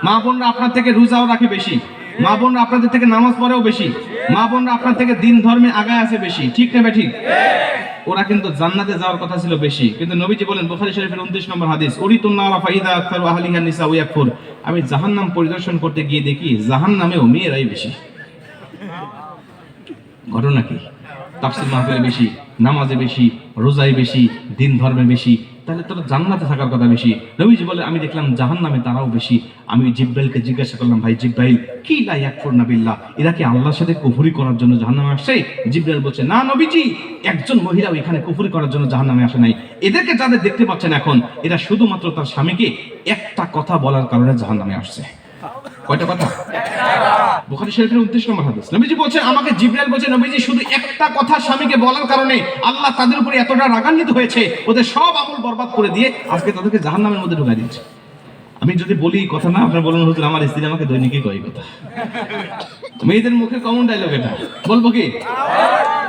মা বোনরা আপনার থেকে রোজাও রাখে বেশি, মা বোনরা আপনাদের থেকে নামাজ পড়েও বেশি, মা বোনরা আপনার থেকে দিন ধর্মে আগায় আছে বেশি, ঠিক না ঠিক? ওরা কিন্তু জান্নাতে যাওয়ার কথা ছিল বেশি, কিন্তু নবীজি বলেন বুখারী শরীফের 29 নম্বর হাদিস, উরিতুন নারা ফাইদা আকতারু আহলিহা নিসা ওয়া ইয়াকফুর, আমি জাহান্নাম পরিদর্শন করতে গিয়ে দেখি জাহান্নামেও মেয়েরাই বেশি। ঘটনা কি? তাফসীর মাহফিলে বেশি, নামাজে বেশি, রোজায় বেশি, দিন ধর্মে বেশি, তাহলে তোরা জান্নাতে থাকার কথা বেশি। নবীজি বলে আমি দেখলাম জাহান্নামে তারাও বেশি। আমি জিব্রাইলকে জিজ্ঞাসা করলাম, ভাই জিব্রাইল, কি লা ইয়াকফুরনা বিল্লাহ, এরা কি আল্লাহর সাথে কুফরি করার জন্য জাহান্নামে আসছে? জিব্রাইল বলছে, না নবীজি, একজন মহিলাও এখানে কুফরি করার জন্য জাহান্নামে আসে নাই। এদেরকে যাদের দেখতে পাচ্ছেন এখন, এরা শুধুমাত্র তার স্বামীকে একটা কথা বলার কারণে জাহান্নামে আসছে। কয়টা কথা? বুখারী শরীফের 29 নম্বর হাদিস। নবীজি বলছেন, আমাকে জিবরাইল বলছে, নবীজি শুধু একটা কথা স্বামীকে বলার কারণে আল্লাহ তাদের উপরে এতটা রাগান্বিত হয়েছে, ওদের সব আমল বরবাদ করে দিয়ে আজকে তাদেরকে জাহান্নামের মধ্যে ঢুকাই দিয়েছে। আমি যদি বলি কথা না, আপনারা বলুন হুজুর আমার স্ত্রী আমাকে দৈনিকই কয় কথা। মেয়েদের মুখে কমন ডায়লগ এটা, বলবো কি?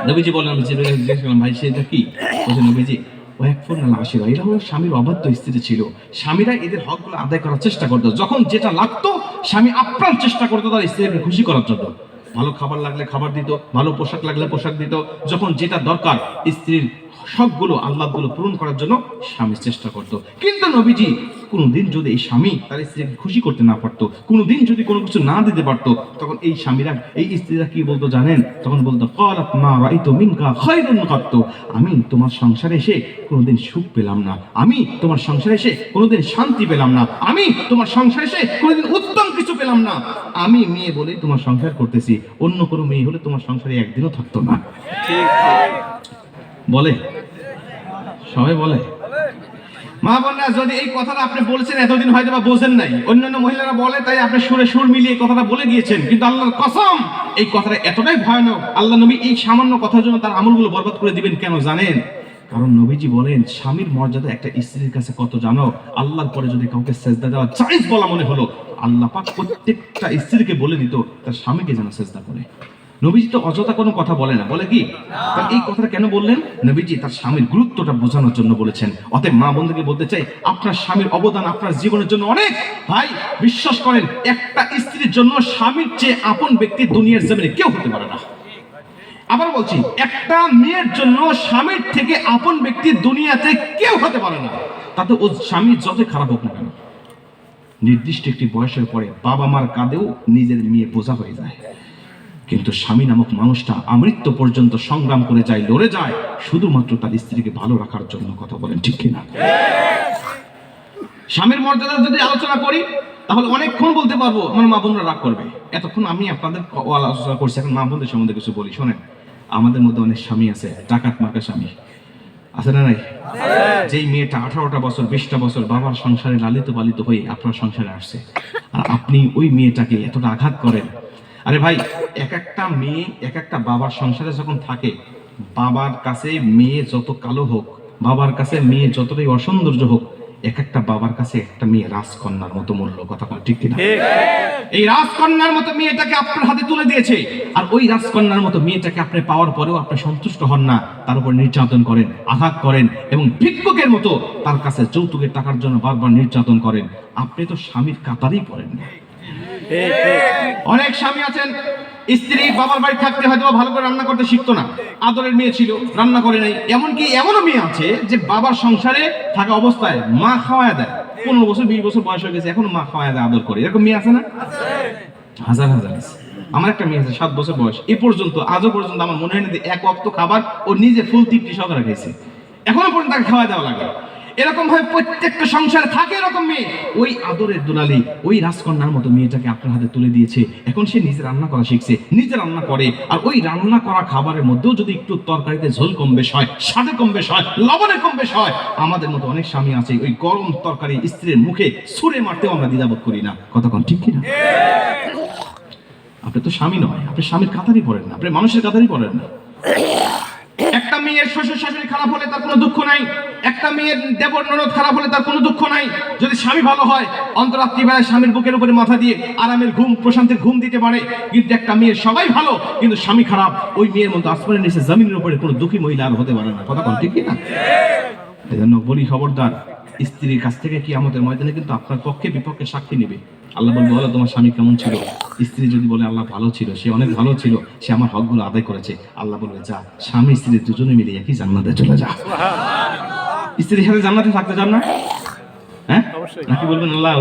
নবীজি বললেন, আমি জিবরাইল জিজ্ঞেস করলাম, ভাই সেটা কি? বলছে নবীজি, এরা হলো স্বামীর অবাধ্য স্ত্রী ছিল। স্বামীরা এদের হকগুলো আদায় করার চেষ্টা করতো, যখন যেটা লাগতো স্বামী আপ্রাণ চেষ্টা করতো তার স্ত্রীকে খুশি করার জন্য। ভালো খাবার লাগলে খাবার দিত, ভালো পোশাক লাগলে পোশাক দিত, যখন যেটা দরকার স্ত্রীর সবগুলো আহ্লাদগুলো পূরণ করার জন্য স্বামী চেষ্টা করতো। কিন্তু নবীজি কোনোদিন যদি এই স্বামী তার স্ত্রীকে খুশি করতে না পারতো, কোনোদিন যদি কোনো কিছু না দিতে পারতো, তখন এই স্বামীরা, এই স্ত্রীরা কি বলতো জানেন? তখন বলতো, ক্বালাত মা রাআইতু মিনকা খায়রুন কাত্তু, আমি তোমার সংসারে এসে কোনোদিন সুখ পেলাম না, আমি তোমার সংসারে এসে কোনোদিন শান্তি পেলাম না, আমি তোমার সংসারে এসে কোনোদিন উত্তম কিছু পেলাম না। আমি মেয়ে বলে তোমার সংসার করতেছি, অন্য কোনো মেয়ে হলে তোমার সংসারে একদিনও থাকতো না। ঠিক বলে? সবাই বলে? মা বোনরা, যদি এই কথাটা আপনি বলেছেন এতদিন হয়তো বা বোঝেন নাই, অন্যান্য মহিলারা বলে তাই আপনি সুরে সুর মিলিয়ে কথাটা বলে গিয়েছেন, কিন্তু আল্লাহর কসম এই কথাটা এতটাই ভয়ানক, আল্লাহ নবী এই সামান্য কথার জন্য তার আমলগুলো বরবাদ করে দিবেন কেন জানেন? কারণ নবীজি বলেন, স্বামীর মর্যাদা একটা স্ত্রীর কাছে কত জানো? আল্লাহর পরে যদি কাউকে সেজদা দেওয়া জায়েজ বলা মনে হলো, আল্লাহ পাক প্রত্যেকটা স্ত্রীকে বলে দিত তার স্বামীকে যেন সেজদা করে। নবীজি তো অযথা কোনো কথা বলে না, বলে কি? এই কথাটা কেন বললেন? নবীজি তার স্বামীর গুরুত্বটা বোঝানোর জন্য বলেছেন। অতএব মা বন্ধুকে বলতে চাই, আপনার স্বামীর অবদান আপনার জীবনের জন্য অনেক। ভাই বিশ্বাস করেন, একটা স্ত্রীর জন্য স্বামীর চেয়ে আপন ব্যক্তি দুনিয়ার জমিনে কেউ হতে পারে না। আবার বলছি, একটা মেয়ের জন্য স্বামীর থেকে আপন ব্যক্তি দুনিয়াতে কেউ হতে পারে না। তাতে ও স্বামী যত খারাপ হোক না কেন, নির্দিষ্ট একটি বয়সের পরে বাবা মার কাঁধেও নিজের মেয়ে বোঝা হয়ে যায়। কিন্তু স্বামী নামক মানুষটা আমৃত্যু পর্যন্ত সংগ্রাম করে যায়, লড়ে যায় শুধুমাত্র তার স্ত্রীকে ভালো রাখার জন্য। কথা বলেন ঠিক কিনা? স্বামীর মর্যাদা যদি আলোচনা করি তাহলে অনেকক্ষণ বলতে পারবো, আমার মা বোনরা রাগ করবে। এতক্ষণ আমি আপনাদের আলোচনা করছি, এখন মা বোনদের সম্বন্ধে কিছু বলি। শোনেন, আমাদের মধ্যে অনেক স্বামী আছে ডাকাত মার্কা স্বামী, আছে না নাই? যেই মেয়েটা 18টা বছর 20টা বছর বাবার সংসারে লালিত পালিত হয়ে আপনার সংসারে আসছে, আর আপনি ওই মেয়েটাকে এতটা আঘাত করেন। আরে ভাই, এক একটা মেয়ে এক একটা বাবার সংসারে যখন থাকে, বাবার কাছে মেয়ে যত কালো হোক, বাবার কাছে মেয়ে যতটাই অসৌন্দর্য হোক, এক একটা বাবার কাছে একটা মেয়ে রাজকন্যার মতো মূল্য। কথা বল ঠিক কিনা? এই রাজকন্যার মতো মেয়েটাকে আপনার হাতে তুলে দিয়েছে, আর ওই রাজকন্যার মতো মেয়েটাকে আপনি পাওয়ার পরেও আপনি সন্তুষ্ট হন না, তার উপর নির্যাতন করেন, আঘাত করেন, এবং ভিক্ষুকের মতো তার কাছে যৌতুকের টাকার জন্য বারবার নির্যাতন করেন। আপনি তো স্বামীর কাতারেই পড়েন না। অনেক স্বামী আছেন, স্ত্রী বাবার বাড়ি থাকতে হয়তো ভালো করে রান্না করতে শিখতো না, আদরের মেয়ে ছিল, রান্না করে নাই। এমনকি এমনও মেয়ে আছে যে বাবার সংসারে থাকা অবস্থায় মা খাওয়ায় দেয়, 15 বছর 20 বছর বয়স হয়ে গেছে, এখন মা খাওয়ায় দেয়, আদর করে। এরকম মেয়ে আছে না? হাজার হাজার আছে। আমার একটা মেয়ে আছে 7 বছর বয়স, এ পর্যন্ত আজও পর্যন্ত আমার মনে হয় না যে এক ওয়াক্ত খাবার ও নিজে ফুল তৃপ্তি সহকারে খাইছে, এখনো পর্যন্ত তাকে খাওয়া দেওয়া লাগে। এরকম ভাবে প্রত্যেকটা সংসারে থাকে এরকম মেয়ে। ওই আদরের দুলালি, ওই রাজকন্যার মতো মেয়েটাকে আপনার হাতে তুলে দিয়েছে, এখন সে নিজে রান্না করা শিখছে, নিজে রান্না করে। আর ওই রান্না করা খাবারের মধ্যেও যদি একটু তরকারিতে ঝোল কম বেশ হয়, স্বাদে কম বেশ হয়, লবণে কম বেশ হয়, আমাদের মতো অনেক স্বামী আছে ওই গরম তরকারি স্ত্রীর মুখে ছুঁড়ে মারতেও আমরা দ্বিধাবোধ করি না। কতক্ষণ ঠিক কিনা? আপনি তো স্বামী নয়, আপনি স্বামীর কাতারই পড়েন না, আপনি মানুষের কাতারই পড়েন না। একটা মেয়ের শ্বশুর শাশুড়ি খারাপ হলে তার কোনো দুঃখ নাই, একটা মেয়ের দেবর ননদ খারাপ হলে তার কোনো দুঃখ নাই, যদি স্বামী ভালো হয় অন্তরাত্রি বেলায় স্বামীর বুকের উপরে মাথা দিয়ে আরামের ঘুম, প্রশান্তির ঘুম দিতে পারে। কিন্তু একটা মেয়ের সবাই ভালো কিন্তু স্বামী খারাপ, ওই মেয়ের মতো আসমানের নিচে জমিনের উপরে কোনো দুঃখী মহিলা আর হতে পারে না। কথা বল ঠিক না? এজন্য বলি, খবরদার, স্ত্রীর কাছ থেকে কিয়ামতের ময়দানে কিন্তু আপনার পক্ষে বিপক্ষে সাক্ষী নেবে। আল্লাহ বলবে বলো তোমার স্বামী কেমন ছিল? স্ত্রী যদি বলে আল্লাহ ভালো ছিল, সে অনেক ভালো ছিল, সে আমার হকগুলো আদায় করেছে, আল্লাহ বলবে যা, স্বামী স্ত্রী দুজনে মিলে একই জান্নাতে চলে যা। স্ত্রীর সাথে জান্নাতে থাকতে চান না? হ্যাঁ, নাকি বলবেন আল্লাহ,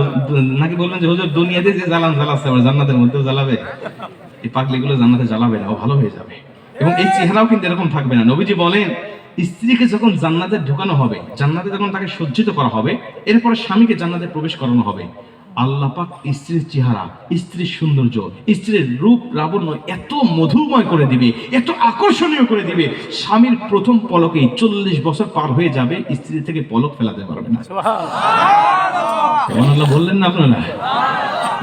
নাকি বলবেন যে হুজুর দুনিয়াতে যে জ্বালান জ্বালাচ্ছে আবার জান্নাতের মধ্যেও জ্বালাবে? এই পাগলিগুলো জান্নাতে জ্বালাবে না, ও ভালো হয়ে যাবে। এবং এই চেহারাও কিন্তু এরকম থাকবে না। নবীজি বলেন স্ত্রীকে যখন জান্নাতে ঢোকানো হবে, জান্নাতে যখন তাকে সজ্জিত করা হবে, এরপরে স্বামীকে জান্নাতে প্রবেশ করানো হবে, আল্লাহ পাক স্ত্রীর চেহারা, স্ত্রীর সৌন্দর্য, স্ত্রীর রূপ লাবণ্য এত মধুময় করে দিবে, এত আকর্ষণীয় করে দিবে, স্বামীর প্রথম পলকেই 40 বছর পার হয়ে যাবে, স্ত্রী থেকে পলক ফেলাতে পারবে না। সুবহানাল্লাহ বললেন না আপনারা?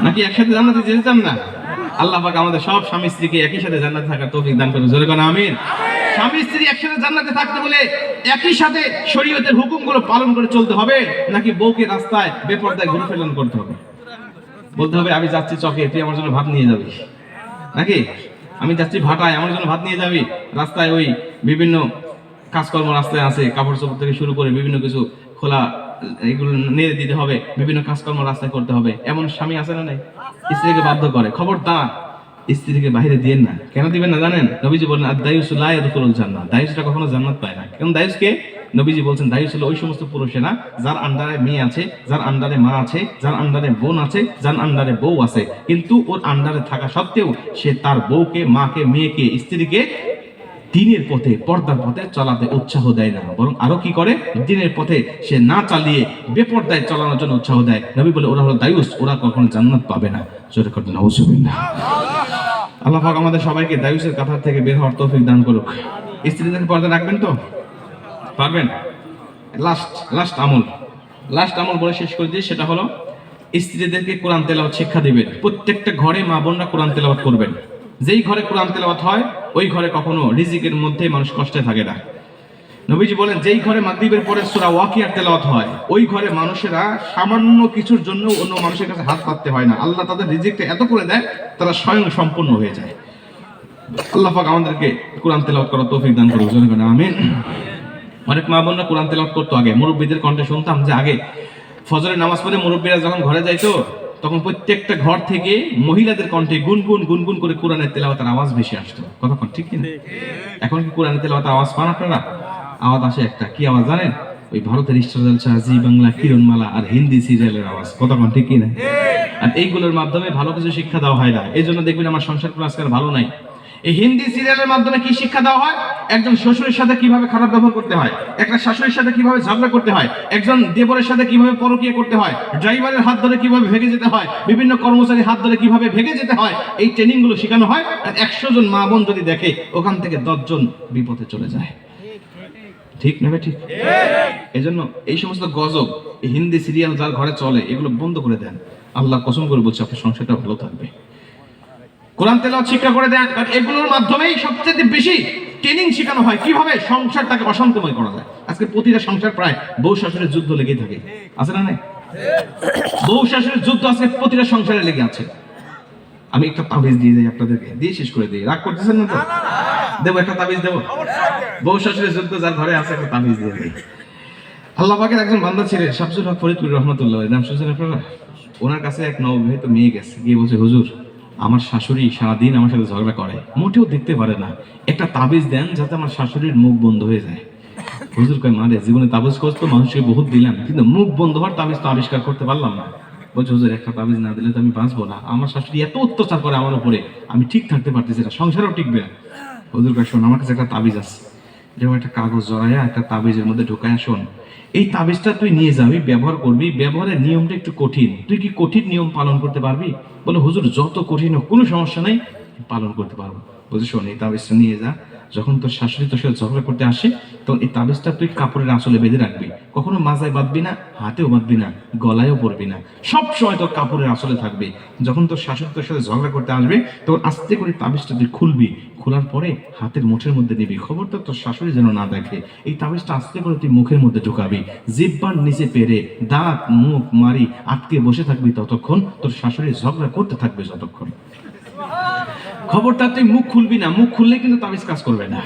নাকি একসাথে জান্নাতে যেতে চান না? আল্লাহ পাক আমাদের সব স্বামী স্ত্রীকে একই সাথে জান্নাতে থাকার তৌফিক দান করুন। জোরে বলেন আমিন। স্বামী স্ত্রী একসাথে জান্নাতে থাকতে বলে একই সাথে শরীয়তের হুকুমগুলো পালন করে চলতে হবে, নাকি বউকে রাস্তায় বেপরদায় ঘুরে ফেলন করতে হবে? বলতে হবে আমি যাচ্ছি চকে, তুই আমার জন্য ভাত নিয়ে যাবি, নাকি আমি যাচ্ছি ভাটায়, আমার জন্য ভাত নিয়ে যাবি। রাস্তায় ওই বিভিন্ন কাজকর্ম রাস্তায় আছে, কাপড় চোপড় থেকে শুরু করে বিভিন্ন কিছু খোলা এগুলো নেড়ে দিতে হবে, বিভিন্ন কাজকর্ম রাস্তায় করতে হবে। এমন স্বামী আছে না নাই? স্ত্রীকে বাধ্য করে, খবরদার স্ত্রীকে বাইরে দিয়েন না। কেন দিবেন না জানেন? নবীজি বলেন আদ-দায়ুসু লা ইয়াদখুলুল জান্নাহ, দায়ুসটা কখনো জান্নাত পায় না। কেন দায়ুসকে? নবীজি বলছেন দায়ুস হলো ওই সমস্ত পুরুষেরা যার আন্ডারে মেয়ে আছে, যার আন্ডারে মা আছে, যার আন্ডারে বোন আছে, যার আন্ডারে বউ আছে, কিন্তু ওর আন্ডারে থাকা সত্ত্বেও সে তার বউকে, মাকে, মেয়েকে, স্ত্রীকে দিনের পথে, পর্দার পথে চলাতে উৎসাহ দেয় না, বরং আরো কি করে? দিনের পথে সে না চালিয়ে বেপর্দায় চালানোর জন্য উৎসাহ দেয়। নবী বলে ওরা হলো দায়ুস, ওরা কখনো জান্নাত পাবে না। জোরে করে নাউজুবিল্লাহ। আল্লাহ পাক আমাদের সবাইকে দায়ুসের কাতার থেকে বের হওয়ার তৌফিক দান করুক। স্ত্রীদের পর্দা রাখবেন তো? পারবেন? লাস্ট আমল বলে শেষ করে দিই, সেটা হলো স্ত্রীদেরকে কোরআন তেলাওয়াত শিক্ষা দিবেন। প্রত্যেকটা ঘরে মা বোনরা কোরআন তেলাওয়াত করবেন। যেই ঘরে কোরআন তেলাওয়াত হয় ওই ঘরে কখনো রিজিকের মধ্যে মানুষ কষ্টে থাকে না। নবীজি বলেন যেই ঘরে মাগরিবের পরে সূরা ওয়াকিয়ার তেলাওয়াত হয় ওই ঘরে মানুষেরা সামান্য কিছুর জন্য অন্য মানুষের কাছে হাত পাততে হয় না। আল্লাহ তাদের রিজিকটা এত করে দেয়, তারা স্বয়ং সম্পূর্ণ হয়ে যায়। আল্লাহ পাক আমাদেরকে কোরআন তেলাওয়াত করার তৌফিক দান করুন। আমিন। অনেক মা বোনরা কোরআন তেলাওয়াত করতো আগে, মুরব্বীদের কণ্ঠে শুনতাম যে আগে ফজরের নামাজ পড়ে মুরব্বীরা যখন ঘরে যাইতো তখন প্রত্যেকটা ঘর থেকে মহিলাদের কণ্ঠে গুনগুন করে কোরআনের তেলাওয়াতের আওয়াজ বেশি আসতো। কতক্ষণ ঠিক কিনা? এখন কি কোরআনের তেলাওয়াতের আওয়াজ পান আপনারা? আওয়াজ আসে একটা, কি আওয়াজ জানেন? ওই ভারতের স্টার জলসা, জি বাংলা, কিরণমালা আর হিন্দি সিরিয়ালের আওয়াজ। কতক্ষণ ঠিক কিনা? আর এইগুলোর মাধ্যমে ভালো কিছু শিক্ষা দেওয়া হয় না। এই জন্য দেখবেন আমার সংসারগুলো আজকাল ভালো নাই। এই হিন্দি সিরিয়ালের মাধ্যমে কি শিক্ষা দেওয়া হয়? একজন শ্বশুরের সাথে কিভাবে খারাপ ব্যবহার করতে হয়, একটা শাশুড়ির সাথে কিভাবে ঝগড়া করতে হয়, একজন দেবরের সাথে কিভাবে পরকীয়া করতে হয়, ড্রাইভারের হাত ধরে কিভাবে ভেগে যেতে হয়, বিভিন্ন কর্মচারীর হাত ধরে কিভাবে ভেগে যেতে হয়, এই ট্রেনিং গুলো শেখানো হয়। আর 100 জন মা বোন যদি দেখে ওখান থেকে 10 জন বিপদে চলে যায়। ঠিক না ঠিক? এই জন্য এই সমস্ত গজব, এই হিন্দি সিরিয়াল যার ঘরে চলে এগুলো বন্ধ করে দেন। আল্লাহ কসম করে বলছে আপনার সংসারটা ভালো থাকবে। কোরআন তেলাওয়াত শিক্ষা করে দেন, কারণ এগুলোর মাধ্যমেই সবচেয়ে বেশি ট্রেনিং শেখানো হয় কিভাবে সংসারটাকে অশান্তিময় করা যায়। আজকে প্রতিটা সংসার প্রায় বউ শাশুড়ির যুদ্ধ লেগেই থাকে, আছে না নাই? বউ শাশুড়ির যুদ্ধ আজকে প্রতিটা সংসারে লেগে আছে। আমি একটা তাবিজ দিয়ে যাই আপনাদেরকে, দিয়ে শেষ করে দিই। রাগ করতেছেন না তো? দেবো একটা তাবিজ দেবো। বউ শাশুড়ির যুদ্ধ যার ঘরে আছে একটা তাবিজ দিয়ে দিই। আল্লাহ পাকের একজন বান্দা ছিলেন শামসুল হক ফরিদপুর রহমাতুল্লাহ, নাম শুনছেন আপনারা? ওনার কাছে এক নববিবাহিত মেয়ে গেছে, গিয়ে বলছে হুজুর আমার শাশুড়ি সারাদিন আমার সাথে ঝগড়া করে, মোটেও দেখতে পারে না, একটা তাবিজ দেন যাতে আমার শাশুড়ির মুখ বন্ধ হয়ে যায়। হুজুর কয় মারে জীবনে তাবিজ খোঁজ তো মানুষকে বহুত দিলাম, কিন্তু মুখ বন্ধ হওয়ার তাবিজ তো আবিষ্কার করতে পারলাম না। বলছে হুজুর একটা তাবিজ না দিলে তো আমি বাঁচবো না, আমার শাশুড়ি এত অত্যাচার করে আমার উপরে, আমি ঠিক থাকতে পারতেছি না, সংসারও টিকবে না। হুজুর কয় শোন আমার কাছে একটা তাবিজ আছে, যেমন একটা কাগজ জড়াইয়া একটা তাবিজের মধ্যে ঢোকায়, শোন এই তাবিজটা তুই নিয়ে যাবি, ব্যবহার করবি, ব্যবহারের নিয়মটা একটু কঠিন, তুই কি কঠিন নিয়ম পালন করতে পারবি? বলে হুজুর যত কঠিন হোক কোনো সমস্যা নাই, পালন করতে পারবো। বলছে শোন এই তাবিজটা নিয়ে যা, যখন তোর শাশুড়ি তোর সাথে ঝগড়া করতে আসে তখন এই তাবিজটা তুই কাপড়ের আঁচলে বেঁধে রাখবি, কখনো মাজায় বাঁধবি না, হাতেও বাঁধবি না, গলায়ও পরবি না, সব সময় তোর কাপড়ের আঁচলে থাকবে। যখন তোর শাশুড়ি তোর সাথে ঝগড়া করতে আসবে তখন আস্তে করে তাবিজটা তুই খুলবি, খোলার পরে হাতের মুঠের মধ্যে নিবি, খবরটা তোর শাশুড়ি যেন না দেখে। এই তাবিজটা আস্তে করে তুই মুখের মধ্যে ঢুকাবি, জিহ্বার নিচে পেরে দাঁত মুখ মারি আটকে বসে থাকবি ততক্ষণ, তোর শাশুড়ি ঝগড়া করতে থাকবে যতক্ষণ। খবরটা তুই মুখ খুলবি না, মুখ খুললে কিন্তু তাবিজ কাজ করবে না।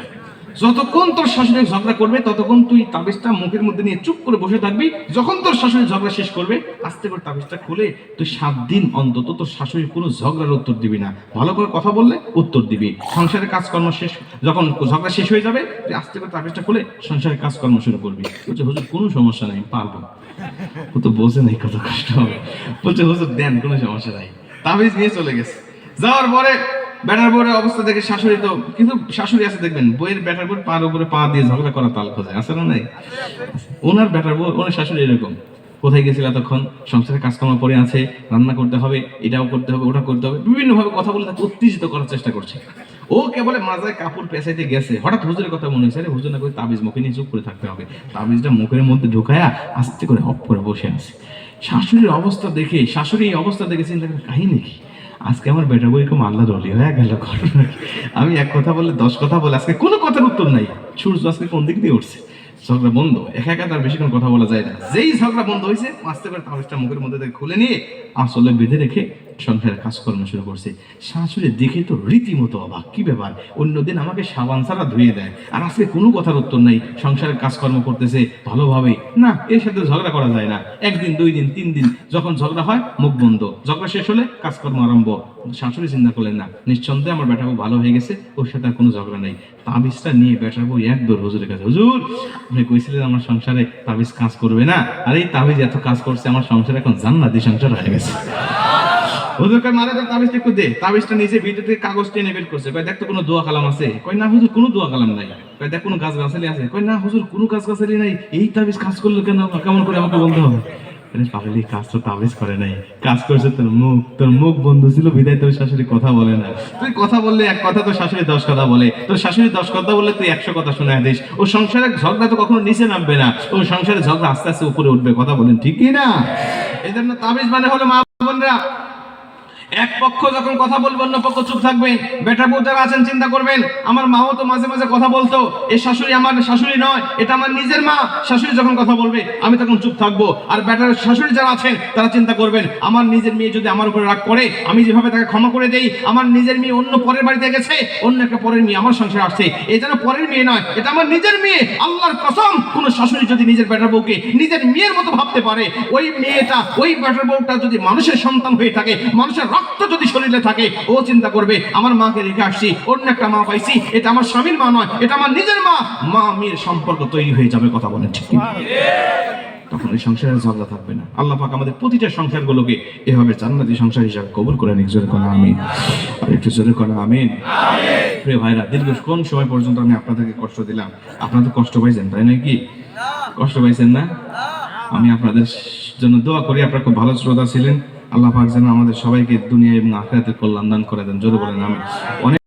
যতক্ষণ তোর শাশুড়ি ঝগড়া করবে ততক্ষণ তুই তাবিজটা মুখের মধ্যে নিয়ে চুপ করে বসে থাকবি। যখন তোর শাশুড়ি ঝগড়া শেষ করবে আস্তে করে তাবিজটা খুলে তুই 7 দিন অন্তত তোর শাশুড়ির কোনো ঝগড়ার উত্তর দিবি না। ভালো করে কথা বললে উত্তর দিবি। সংসারের কাজকর্ম শেষ, যখন ঝগড়া শেষ হয়ে যাবে তুই আস্তে করে তাবিজটা খুলে সংসারের কাজকর্ম শুরু করবি। বলছে হুজুর কোনো সমস্যা নাই, পারবো। ও তো বোঝে নাই কত কষ্ট হবে। বলছে হুজুর দেন, কোনো সমস্যা নাই। তাবিজ নিয়ে চলে গেছে। যাওয়ার পরে বেটার বউয়ের অবস্থা দেখে শাশুড়ি তো, কিন্তু শাশুড়ি আছে দেখবেন বইয়ের বেটার বউ পার উপরে পা দিয়ে ঝগড়া করা তাল খোঁজে, আছে না নাই? ওনার বেটার বউ, ওনার শাশুড়ি এরকম, কোথায় গেছিল এতক্ষণ, সংসারের কাজকর্ম পরে আছে, রান্না করতে হবে, এটাও করতে হবে, ওটা করতে হবে, বিভিন্ন ভাবে কথা বলে তাকে উত্তেজিত করার চেষ্টা করছে। ও কেবল মাজায় কাপড় পেঁচাইতে গেছে, হঠাৎ হুজুরের কথা মনে হয়েছে, হুজুর না করে তাবিজ মুখে নিয়ে চুপ করে থাকতে হবে। তাবিজটা মুখের মধ্যে ঢুকায়া আস্তে করে অফ করে বসে আছে। শাশুড়ির অবস্থা দেখে, শাশুড়ি এই অবস্থা দেখে চিন্তা করে কাহিনী কি, আজকে আমার বেটা বই কম আল্লাহ রলি হয়ে গেল। আমি এক কথা বললে 10 কথা বলে, আজকে কোনো কথার উত্তর নাই। সূর্য আজকে কোন দিক দিয়ে উঠছে, ঝগড়া বন্ধ। একা একা তার বেশিক্ষণ কথা বলা যায় না। যেই ঝগড়া বন্ধ হয়েছে আস্তে করে তাবিজটা মুখের মধ্যে থেকে খুলে নিয়ে আসলে বেঁধে রেখে সংসারের কাজকর্ম শুরু করছে। শাশুড়ি দেখে তো রীতিমতো অবাক, কি ব্যাপার, অন্যদিন আমাকে সাবান ছাড়া ধুয়ে দেয়, আর আজকে কোনো কথার উত্তর নাই, সংসারের কাজকর্ম করতেছে ভালোভাবে। না, এর সাথে ঝগড়া করা যায় না। 1 দিন 2 দিন 3 দিন যখন ঝগড়া হয় মুখ বন্ধ, ঝগড়া শেষ হলে কাজকর্ম আরম্ভ। শাশুড়ি চিন্তা করলেন না, নিঃসন্দেহে আমার বেটা বউ ভালো হয়ে গেছে, ওর সাথে আর কোনো ঝগড়া নেই। তাবিজটা নিয়ে বেটার বউ এক দৌড় হুজুরের কাছে, হুজুর আপনি কইছিলেন আমার সংসারে তাবিজ কাজ করবে না, আর এই তাবিজ এত কাজ করছে, আমার সংসার এখন জান্নাতি সংসার হয়ে গেছে। হুজুরকে মারে তো তাবিজটা একটু দে। তাবিজটা নিজে ভিতর থেকে কাগজ টেনে বের করছে, কয় দেখ তো কোনো দোয়া কালাম আছে? কয় না হুজুর কোনো দোয়া কালাম নাই। কয় দেখ কোনো গাছ গাছালি আছে? কয় না হুজুর কোনো গাছ গাছালি নাই। এই তাবিজ কাজ করলো কেন, কেমন করে আমাকে বলতে হবে? পাগলি, কাজ তো তাবিজ করে নাই, কাজ করেছে তোর মুখ। তোর মুখ বন্ধ ছিল বিদায় তোর শাশুড়ি কথা বলে না। তুই কথা বললে 1 কথা, তোর শাশুড়ি 10 কথা বলে। তোর শাশুড়ি 10 কথা বললে তুই 100 কথা শোনায় দিস। ও সংসারের ঝগড়া তো কখনো নিচে নামবে না, ও সংসারের ঝগড়া আস্তে আস্তে উপরে উঠবে। কথা বলেন ঠিক কি না? এই জন্য তাবিজ মানে হলো, মা বোনরা, এক পক্ষ যখন কথা বলবে অন্য পক্ষ চুপ থাকবেন। বেটা বউ যারা আছেন চিন্তা করবেন, আমার মাও তো মাঝে মাঝে কথা বলতো, এই শাশুড়ি আমার শাশুড়ি নয়, এটা আমার নিজের মা। শাশুড়ি যখন কথা বলবে আমি তখন চুপ থাকবো। আর বেটার শাশুড়ি যারা আছেন তারা চিন্তা করবেন, আমার নিজের মেয়ে যদি আমার উপরে রাগ করে, আমি যেভাবে তাকে ক্ষমা করে দেই, আমার নিজের মেয়ে অন্য পরের বাড়িতে গেছে, অন্য একটা পরের মেয়ে আমার সংসারে আসছে, এই যেন পরের মেয়ে নয়, এটা আমার নিজের মেয়ে। আল্লাহর কসম, কোন শাশুড়ি যদি নিজের বেটার বউকে নিজের মেয়ের মতো ভাবতে পারে, ওই মেয়েটা, ওই বেটার বউটা যদি মানুষের সন্তান হয়ে থাকে, মানুষের রক্ত যদি শরীরে থাকে, ও চিন্তা করবে আমার মাকে রেখে আসছি, অন্য একটা মা পাইছি, এটা আমার স্বামীর মা নয়, এটা আমার নিজের মা। মা মেয়ের সম্পর্ক তৈরি হয়ে যাবে। কথা বলেন ঠিক কি? তখন এই সংসারের ঝগড়া থাকবে না। আল্লাহ পাক আমাদের প্রতিটা সংসারগুলোকে এভাবে জান্নাতি সংসার হিসাবে কবুল করে নিক। জোরে করা আমিন। আর একটু জোরে করা আমিন। প্রিয় ভাইরা, দীর্ঘক্ষণ সময় পর্যন্ত আমি আপনাদেরকে কষ্ট দিলাম। আপনারা তো কষ্ট পাইছেন, তাই নাকি? কষ্ট পাইছেন না? আমি আপনাদের জন্য দোয়া করি, আপনারা খুব ভালো শ্রোতা ছিলেন। আল্লাহ পাক যেন আমাদের সবাইকে দুনিয়া এবং আখিরাতে কল্যাণ দান করে দেন। জোরে বলেন আমিন। অনেক